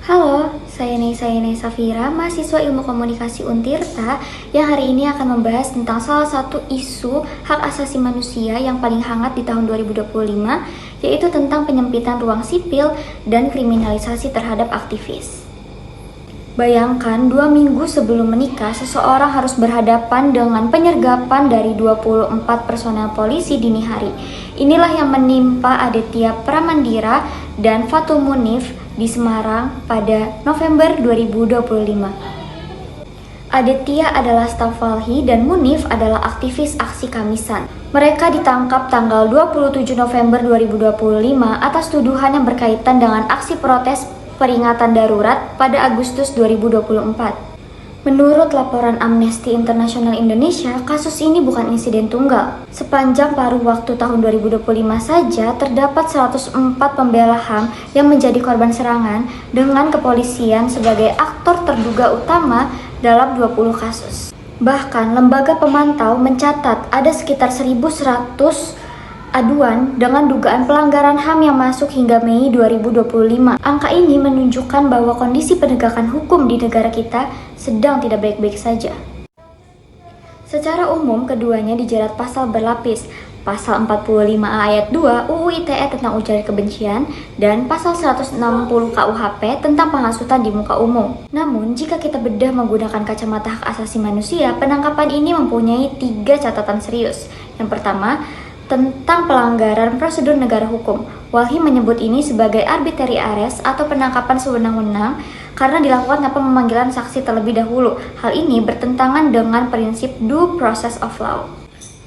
Halo, saya Nei Safira, mahasiswa Ilmu Komunikasi Untirta yang hari ini akan membahas tentang salah satu isu hak asasi manusia yang paling hangat di tahun 2025, yaitu tentang penyempitan ruang sipil dan kriminalisasi terhadap aktivis. Bayangkan 2 minggu sebelum menikah, seseorang harus berhadapan dengan penyergapan dari 24 personel polisi dini hari. Inilah yang menimpa Aditya Pramandira dan Fatul Munif di Semarang pada November 2025. Aditya adalah staf Walhi dan Munif adalah aktivis aksi Kamisan. Mereka ditangkap tanggal 27 November 2025 atas tuduhan yang berkaitan dengan aksi protes peringatan darurat pada Agustus 2024. Menurut laporan Amnesty International Indonesia, kasus ini bukan insiden tunggal. Sepanjang paruh waktu tahun 2025 saja, terdapat 104 pembela HAM yang menjadi korban serangan dengan kepolisian sebagai aktor terduga utama dalam 20 kasus. Bahkan, lembaga pemantau mencatat ada sekitar 1.100 aduan dengan dugaan pelanggaran HAM yang masuk hingga Mei 2025. Angka ini menunjukkan bahwa kondisi penegakan hukum di negara kita sedang tidak baik-baik saja. Secara umum, keduanya dijerat pasal berlapis, pasal 45A ayat 2 UU ITE tentang ujaran kebencian dan pasal 160 KUHP tentang penghasutan di muka umum. Namun, jika kita bedah menggunakan kacamata hak asasi manusia, penangkapan ini mempunyai 3 catatan serius. Yang pertama, tentang pelanggaran prosedur negara hukum. Walhi menyebut ini sebagai arbitrary arrest atau penangkapan sewenang-wenang karena dilakukan tanpa pemanggilan saksi terlebih dahulu. Hal ini bertentangan dengan prinsip due process of law.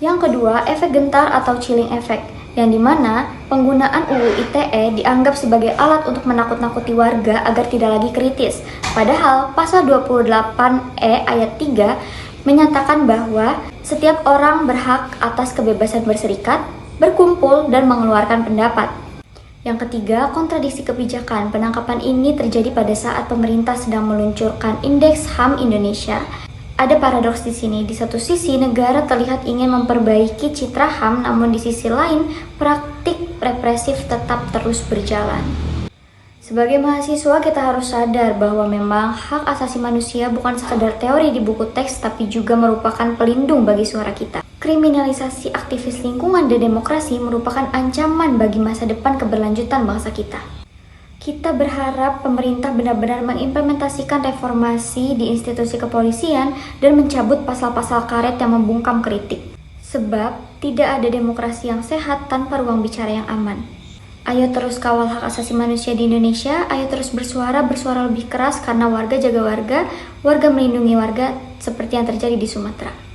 Yang kedua, efek gentar atau chilling effect, yang dimana penggunaan UU ITE dianggap sebagai alat untuk menakut-nakuti warga agar tidak lagi kritis. Padahal pasal 28E ayat 3 menyatakan bahwa setiap orang berhak atas kebebasan berserikat, berkumpul, dan mengeluarkan pendapat. Yang ketiga, kontradiksi kebijakan. Penangkapan ini terjadi pada saat pemerintah sedang meluncurkan Indeks HAM Indonesia. Ada paradoks di sini. Di satu sisi, negara terlihat ingin memperbaiki citra HAM, namun di sisi lain, praktik represif tetap terus berjalan. Sebagai mahasiswa, kita harus sadar bahwa memang hak asasi manusia bukan sekadar teori di buku teks, tapi juga merupakan pelindung bagi suara kita. Kriminalisasi aktivis lingkungan dan demokrasi merupakan ancaman bagi masa depan keberlanjutan bangsa kita. Kita berharap pemerintah benar-benar mengimplementasikan reformasi di institusi kepolisian dan mencabut pasal-pasal karet yang membungkam kritik. Sebab, tidak ada demokrasi yang sehat tanpa ruang bicara yang aman. Ayo terus kawal hak asasi manusia di Indonesia, ayo terus bersuara lebih keras karena warga jaga warga, warga melindungi warga seperti yang terjadi di Sumatera.